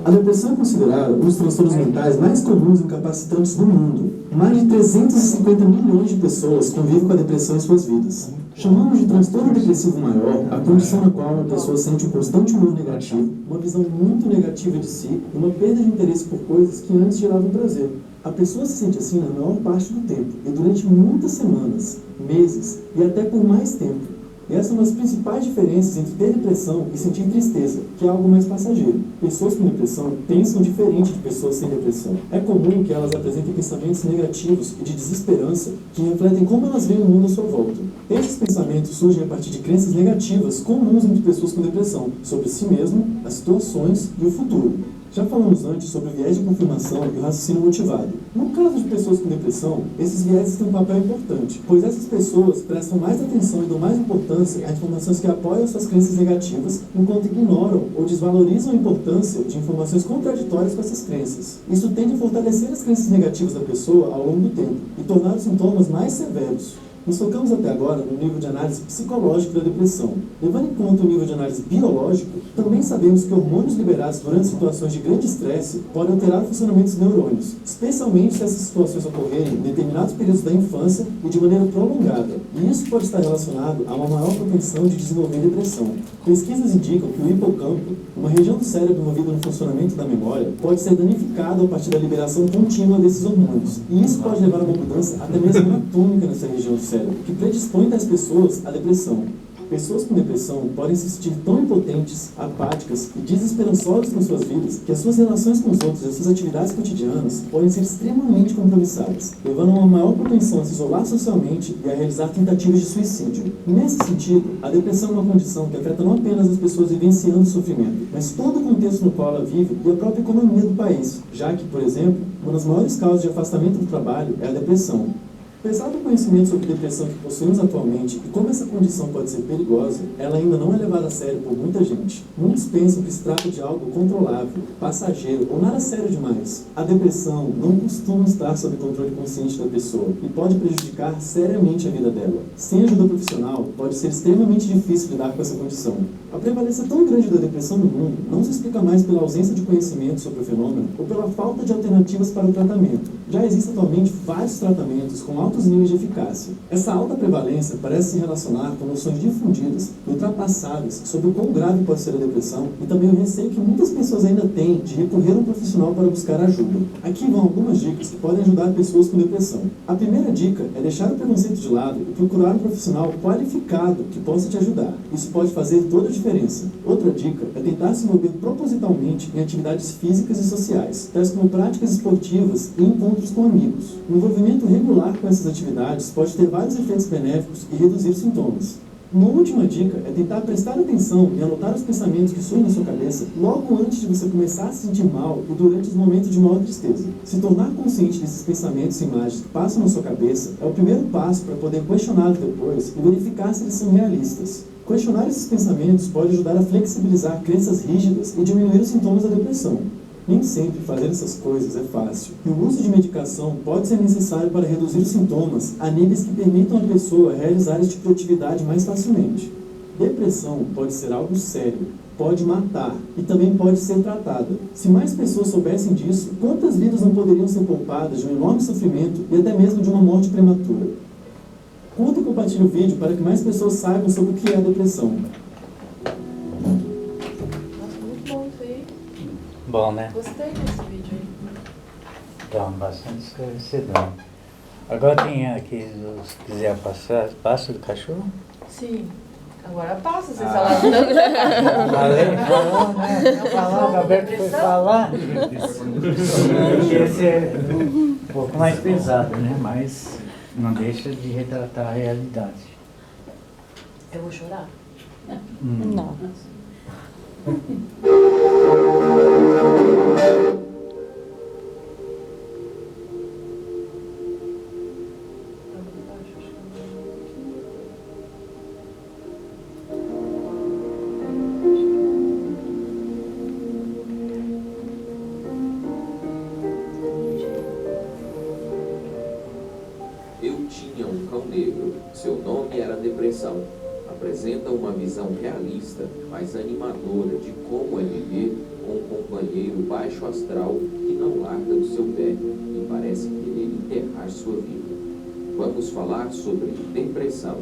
A depressão é considerada um dos transtornos mentais mais comuns e incapacitantes do mundo. Mais de 350 milhões de pessoas convivem com a depressão em suas vidas. Chamamos de transtorno depressivo maior a condição na qual uma pessoa sente um constante humor negativo, uma visão muito negativa de si e uma perda de interesse por coisas que antes geravam prazer. A pessoa se sente assim na maior parte do tempo e durante muitas semanas, meses e até por mais tempo. E essa é uma das principais diferenças entre ter depressão e sentir tristeza, que é algo mais passageiro. Pessoas com depressão pensam diferente de pessoas sem depressão. É comum que elas apresentem pensamentos negativos e de desesperança que refletem como elas veem o mundo à sua volta. Esses pensamentos surgem a partir de crenças negativas comuns entre pessoas com depressão, sobre si mesmo, as situações e o futuro. Já falamos antes sobre o viés de confirmação e o raciocínio motivado. No caso de pessoas com depressão, esses viéses têm um papel importante, pois essas pessoas prestam mais atenção e dão mais importância a informações que apoiam suas crenças negativas, enquanto ignoram ou desvalorizam a importância de informações contraditórias com essas crenças. Isso tende a fortalecer as crenças negativas da pessoa ao longo do tempo e tornar os sintomas mais severos. Nos focamos até agora no nível de análise psicológico da depressão. Levando em conta o nível de análise biológico, também sabemos que hormônios liberados durante situações de grande estresse podem alterar o funcionamento dos neurônios, especialmente se essas situações ocorrerem em determinados períodos da infância e de maneira prolongada. E isso pode estar relacionado a uma maior propensão de desenvolver depressão. Pesquisas indicam que o hipocampo, uma região do cérebro envolvida no funcionamento da memória, pode ser danificado a partir da liberação contínua desses hormônios. E isso pode levar a uma mudança até mesmo anatômica nessa região do cérebro, que predispõe tais pessoas à depressão. Pessoas com depressão podem se sentir tão impotentes, apáticas e desesperançosas com suas vidas que as suas relações com os outros e as suas atividades cotidianas podem ser extremamente compromissadas, levando a uma maior propensão a se isolar socialmente e a realizar tentativas de suicídio. Nesse sentido, a depressão é uma condição que afeta não apenas as pessoas vivenciando o sofrimento, mas todo o contexto no qual ela vive e a própria economia do país, já que, por exemplo, uma das maiores causas de afastamento do trabalho é a depressão. Apesar do conhecimento sobre depressão que possuímos atualmente e como essa condição pode ser perigosa, ela ainda não é levada a sério por muita gente. Muitos pensam que se trata de algo controlável, passageiro ou nada sério demais. A depressão não costuma estar sob controle consciente da pessoa e pode prejudicar seriamente a vida dela. Sem ajuda profissional, pode ser extremamente difícil lidar com essa condição. A prevalência tão grande da depressão no mundo não se explica mais pela ausência de conhecimento sobre o fenômeno ou pela falta de alternativas para o tratamento. Já existem atualmente vários tratamentos com altos níveis de eficácia. Essa alta prevalência parece se relacionar com noções difundidas e ultrapassadas sobre o quão grave pode ser a depressão e também o receio que muitas pessoas ainda têm de recorrer a um profissional para buscar ajuda. Aqui vão algumas dicas que podem ajudar pessoas com depressão. A primeira dica é deixar o preconceito de lado e procurar um profissional qualificado que possa te ajudar. Isso pode fazer toda a diferença. Outra dica é tentar se envolver propositalmente em atividades físicas e sociais, tais como práticas esportivas e encontros com amigos. O envolvimento regular com essas atividades pode ter vários efeitos benéficos e reduzir sintomas. Uma última dica é tentar prestar atenção e anotar os pensamentos que surgem na sua cabeça logo antes de você começar a se sentir mal e durante os momentos de maior tristeza. Se tornar consciente desses pensamentos e imagens que passam na sua cabeça é o primeiro passo para poder questioná-los depois e verificar se eles são realistas. Questionar esses pensamentos pode ajudar a flexibilizar crenças rígidas e diminuir os sintomas da depressão. Nem sempre fazer essas coisas é fácil, e o uso de medicação pode ser necessário para reduzir os sintomas a níveis que permitam à pessoa realizar esse tipo de atividade mais facilmente. Depressão pode ser algo sério, pode matar e também pode ser tratada. Se mais pessoas soubessem disso, quantas vidas não poderiam ser poupadas de um enorme sofrimento e até mesmo de uma morte prematura? Curta e compartilhe o vídeo para que mais pessoas saibam sobre o que é a depressão. Nossa, muito bom isso aí. Bom, né? Gostei desse vídeo aí. Então, bastante esclarecedor. Agora tem aqui, se quiser passar, passa do cachorro? Sim. Agora passa, vocês Ah. falaram tanto. Falou, né? Falar, o Alberto foi falar. Esse é um pouco mais pesado, né? Mas não deixa de retratar a realidade. Eu vou chorar? Não. Eu tinha um cão negro. Seu nome era Depressão. Apresenta uma visão realista, mas animadora de como é viver com um companheiro baixo astral que não larga do seu pé e parece querer enterrar sua vida. Vamos falar sobre depressão.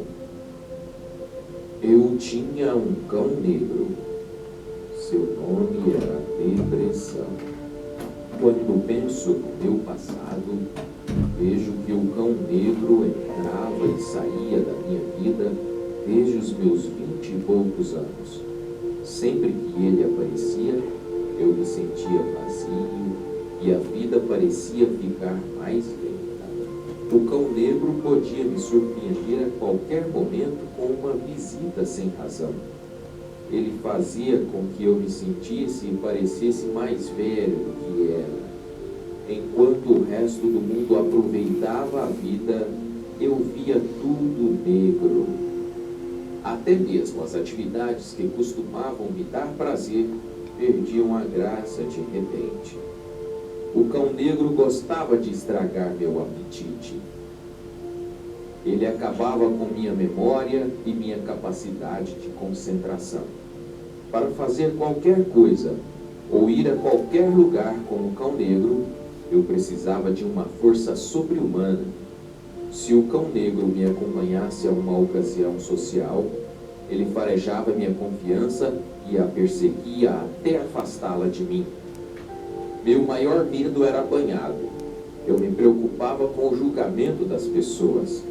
Eu tinha um cão negro. Seu nome era Depressão. Quando penso no meu passado, vejo que o cão negro entrava e saía da minha vida desde os meus 20 e poucos anos. Sempre que ele aparecia, eu me sentia vazio e a vida parecia ficar mais lenta. O cão negro podia me surpreender a qualquer momento com uma visita sem razão. Ele fazia com que eu me sentisse e parecesse mais velho do que era. Enquanto o resto do mundo aproveitava a vida, eu via tudo negro. Até mesmo as atividades que costumavam me dar prazer perdiam a graça de repente. O cão negro gostava de estragar meu apetite. Ele acabava com minha memória e minha capacidade de concentração. Para fazer qualquer coisa ou ir a qualquer lugar com o cão negro, eu precisava de uma força sobre-humana. Se o cão negro me acompanhasse a uma ocasião social, ele farejava minha confiança e a perseguia até afastá-la de mim. Meu maior medo era apanhado. Eu me preocupava com o julgamento das pessoas.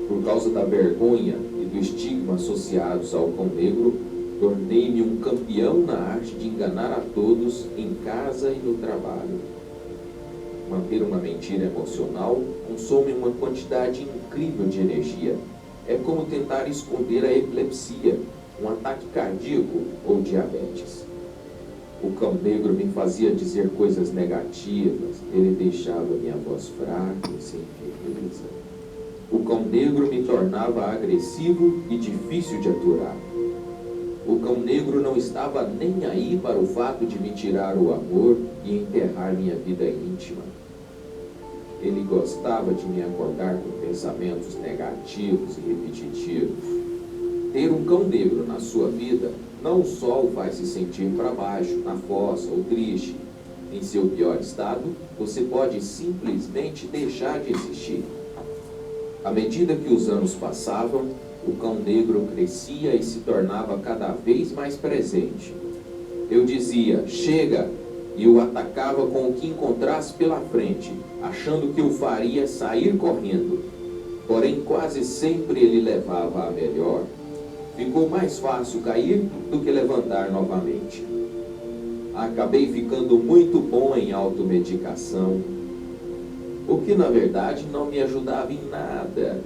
Por causa da vergonha e do estigma associados ao cão negro, tornei-me um campeão na arte de enganar a todos em casa e no trabalho. Manter uma mentira emocional consome uma quantidade incrível de energia. É como tentar esconder a epilepsia, um ataque cardíaco ou diabetes. O cão negro me fazia dizer coisas negativas, ele deixava minha voz fraca e sem firmeza. O cão negro me tornava agressivo e difícil de aturar. O cão negro não estava nem aí para o fato de me tirar o amor e enterrar minha vida íntima. Ele gostava de me acordar com pensamentos negativos e repetitivos. Ter um cão negro na sua vida não só o faz se sentir para baixo, na fossa ou triste. Em seu pior estado, você pode simplesmente deixar de existir. À medida que os anos passavam, o cão negro crescia e se tornava cada vez mais presente. Eu dizia, chega, e o atacava com o que encontrasse pela frente, achando que o faria sair correndo. Porém, quase sempre ele levava a melhor. Ficou mais fácil cair do que levantar novamente. Acabei ficando muito bom em automedicação, o que na verdade não me ajudava em nada.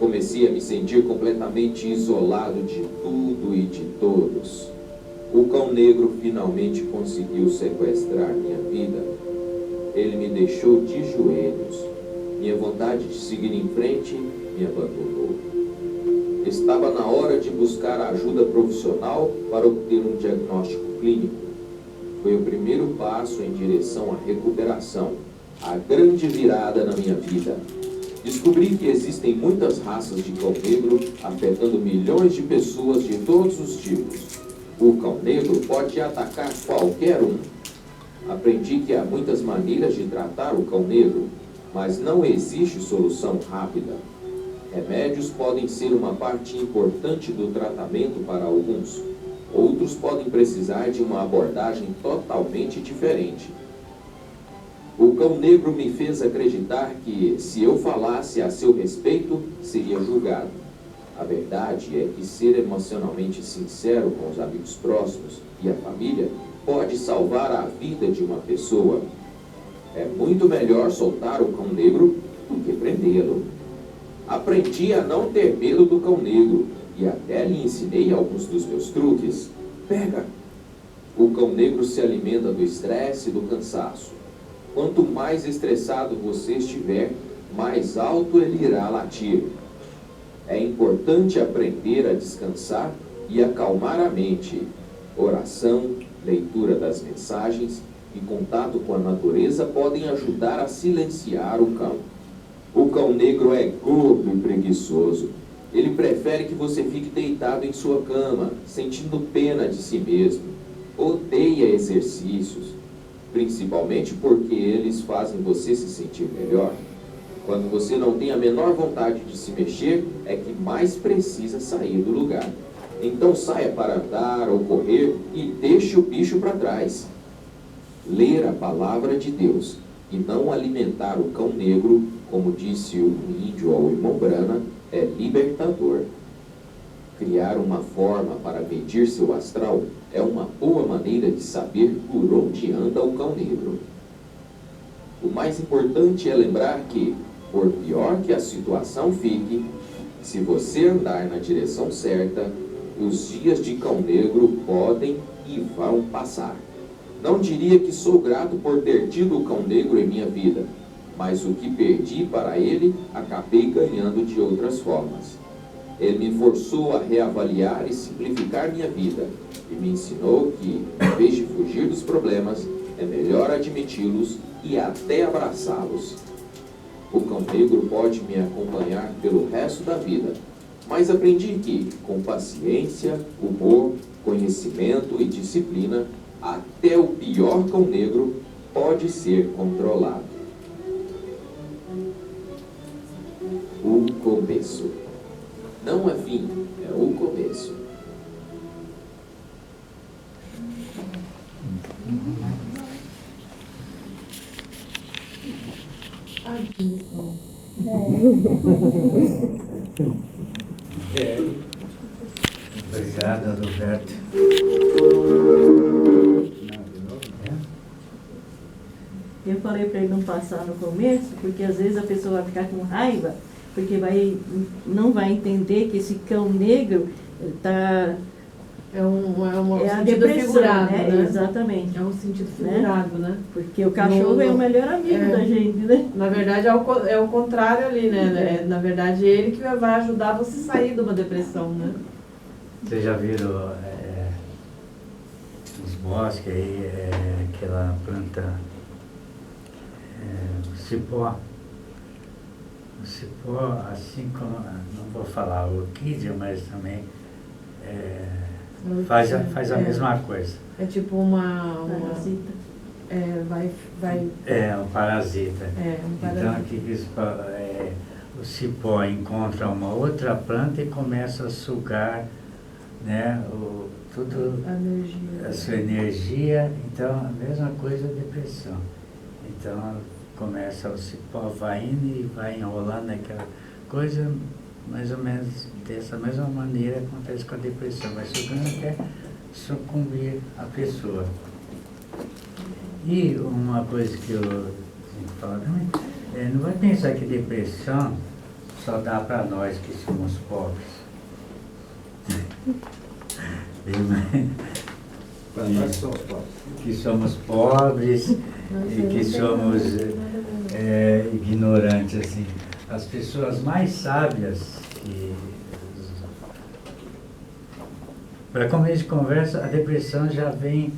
Comecei a me sentir completamente isolado de tudo e de todos. O cão negro finalmente conseguiu sequestrar minha vida. Ele me deixou de joelhos. Minha vontade de seguir em frente me abandonou. Estava na hora de buscar ajuda profissional para obter um diagnóstico clínico. Foi o primeiro passo em direção à recuperação, a grande virada na minha vida. Descobri que existem muitas raças de cão negro afetando milhões de pessoas de todos os tipos. O cão negro pode atacar qualquer um. Aprendi que há muitas maneiras de tratar o cão negro, mas não existe solução rápida. Remédios podem ser uma parte importante do tratamento para alguns. Outros podem precisar de uma abordagem totalmente diferente. O cão negro me fez acreditar que, se eu falasse a seu respeito, seria julgado. A verdade é que ser emocionalmente sincero com os amigos próximos e a família pode salvar a vida de uma pessoa. É muito melhor soltar o cão negro do que prendê-lo. Aprendi a não ter medo do cão negro e até lhe ensinei alguns dos meus truques. Pega! O cão negro se alimenta do estresse e do cansaço. Quanto mais estressado você estiver, mais alto ele irá latir. É importante aprender a descansar e acalmar a mente. Oração, leitura das mensagens e contato com a natureza podem ajudar a silenciar o cão. O cão negro é gordo e preguiçoso. Ele prefere que você fique deitado em sua cama, sentindo pena de si mesmo. Odeia exercícios, principalmente porque eles fazem você se sentir melhor. Quando você não tem a menor vontade de se mexer, é que mais precisa sair do lugar. Então saia para andar ou correr e deixe o bicho para trás. Ler a palavra de Deus e não alimentar o cão negro, como disse o índio ao irmão Brana, é libertador. Criar uma forma para medir seu astral é uma boa maneira de saber por onde anda o cão negro. O mais importante é lembrar que, por pior que a situação fique, se você andar na direção certa, os dias de cão negro podem e vão passar. Não diria que sou grato por ter tido o cão negro em minha vida, mas o que perdi para ele, acabei ganhando de outras formas. Ele me forçou a reavaliar e simplificar minha vida, e me ensinou que, em vez de fugir dos problemas, é melhor admiti-los e até abraçá-los. O cão negro pode me acompanhar pelo resto da vida, mas aprendi que, com paciência, humor, conhecimento e disciplina, até o pior cão negro pode ser controlado. O começo. Não é fim, é o começo. Obrigado, Roberto. Eu falei para ele não passar no começo, porque às vezes a pessoa vai ficar com raiva, porque não vai entender que esse cão negro está... É um a sentido depressão, figurado, né? né? Exatamente. É um sentido figurado, né? Porque o cachorro é o melhor amigo da gente, né? Na verdade, é o contrário ali, né? Na verdade, ele que vai ajudar você a sair de uma depressão, né? Vocês já viram nos bosques aí, aquela planta cipó? O cipó, assim como, não vou falar orquídea, mas também faz a mesma coisa. É tipo uma parasita. Um parasita. Um parasita. Então, o cipó encontra uma outra planta e começa a sugar, né, a sua energia. Então, a mesma coisa a depressão. Então, começa o cipó, vai indo e vai enrolando aquela coisa, mais ou menos dessa mesma maneira acontece com a depressão, vai sugando até sucumbir a pessoa. E uma coisa que eu tenho que falar também, não vai pensar que depressão só dá para nós que somos pobres. Para nós somos pobres. Que somos pobres e que somos ignorantes, assim. As pessoas mais sábias, para começo de conversa, a depressão já vem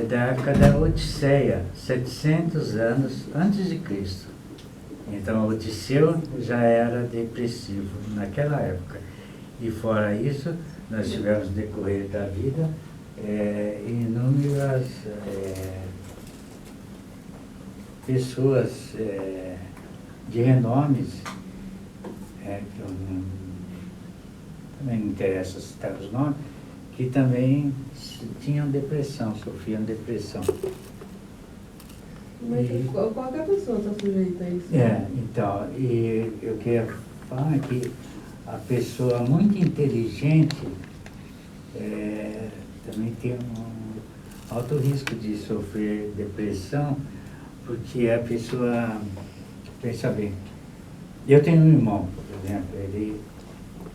da época da Odisseia, 700 anos antes de Cristo. Então, Odisseu já era depressivo naquela época. E fora isso, nós tivemos no decorrer da vida inúmeras pessoas de renomes que eu também não interessa citar os nomes, que também tinham depressão, sofriam depressão. Mas qualquer pessoa está sujeita a isso. Então, e eu queria falar que a pessoa muito inteligente também tem um alto risco de sofrer depressão, porque a pessoa, pensa bem, eu tenho um irmão, por exemplo,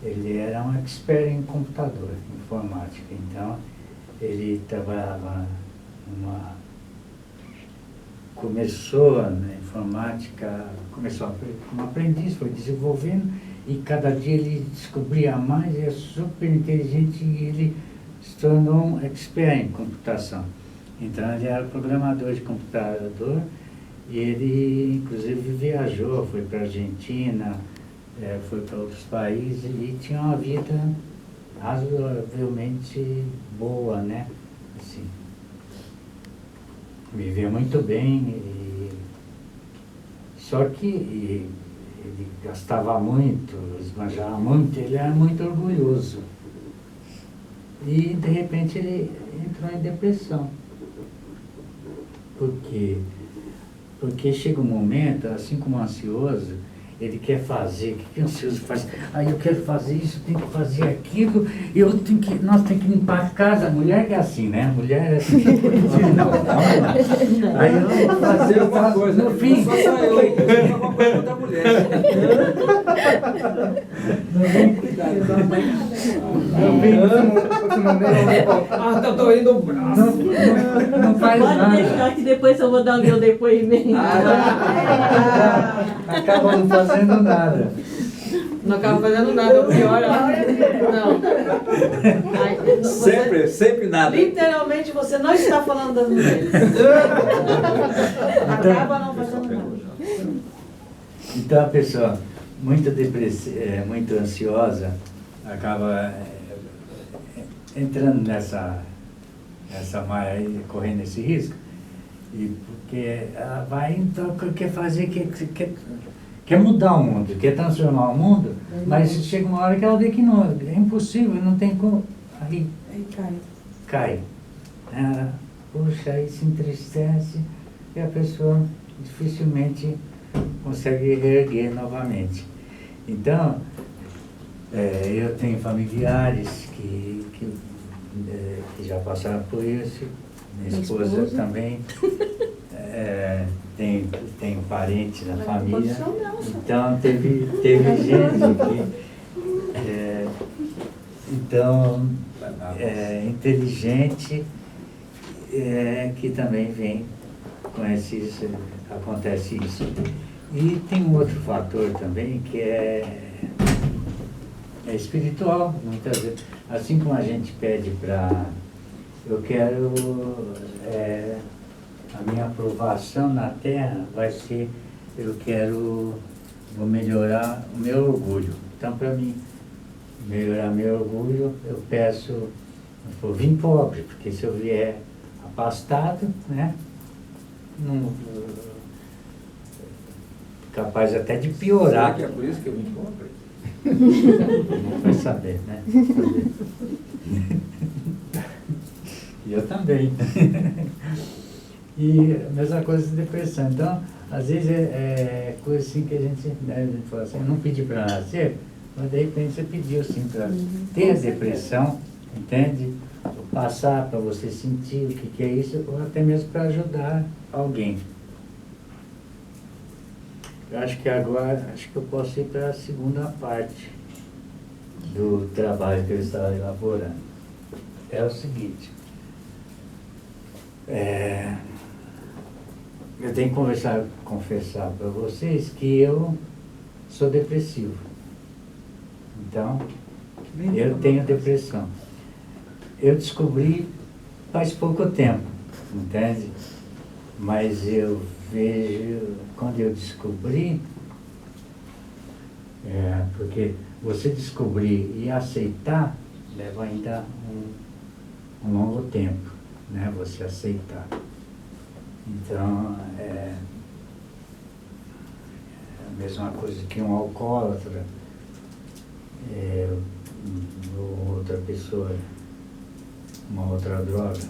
ele era um expert em computador, informática, então ele trabalhava começou na informática, começou como aprendiz, foi desenvolvendo, e cada dia ele descobria mais, é super inteligente, e ele se tornou um expert em computação. Então ele era programador de computador, e ele inclusive viajou, foi para a Argentina, foi para outros países, e tinha uma vida razoavelmente boa, né? Assim, vivia muito bem, só que ele gastava muito, esbanjava muito, ele era muito orgulhoso. E, de repente, ele entrou em depressão. Por quê? Porque chega um momento, assim como o ansioso, ele quer fazer, o que o ansioso faz? Eu quero fazer isso, tenho que fazer aquilo, nós temos que limpar a casa. A mulher que é assim, né? A mulher é assim. Aí eu vou fazer alguma coisa. No fim, só eu, hein? Eu vou alguma coisa contra a mulher. Não vem cuidar. Tô indo o braço. Não faz Pode nada. deixar que depois eu vou dar o meu depoimento. Acaba não fazendo nada. Não acaba fazendo nada, o pior não. Sempre nada. Literalmente você não está falando das mulheres. Acaba não fazendo nada. Então a pessoa muito muito ansiosa acaba entrando nessa malha aí, correndo esse risco, e porque ela vai, então, quer fazer, quer mudar o mundo, quer transformar o mundo, mas chega uma hora que ela vê que não, é impossível, não tem como, aí cai. Ela, puxa, aí se entristece, e a pessoa dificilmente consegue reerguer novamente. Então, eu tenho familiares que já passaram por isso, minha esposa também, tem parente na família, então teve gente que inteligente, que também vem com acontece isso. E tem um outro fator também que é espiritual, muitas vezes. Assim como a gente pede eu quero, a minha aprovação na Terra vai ser, vou melhorar o meu orgulho. Então, para mim melhorar meu orgulho, eu peço, vou vir pobre, porque se eu vier abastado, né, não, capaz até de piorar. Será que é por isso que eu vim pobre? Não vai saber, né? E eu também. E a mesma coisa de depressão. Então, às vezes é coisa assim que a gente fala assim, eu não pedi para nascer, mas de repente você pediu assim para ter a depressão, entende? Passar para você sentir o que é isso, ou até mesmo para ajudar alguém. Eu acho que agora, eu posso ir para a segunda parte do trabalho que eu estava elaborando. É o seguinte, eu tenho que confessar para vocês que eu sou depressivo. Então, eu tenho depressão. Eu descobri faz pouco tempo, entende? Mas eu vejo, quando eu descobri, porque você descobrir e aceitar leva ainda um longo tempo, né? Você aceitar. Então, é a mesma coisa que um alcoólatra outra pessoa, uma outra droga,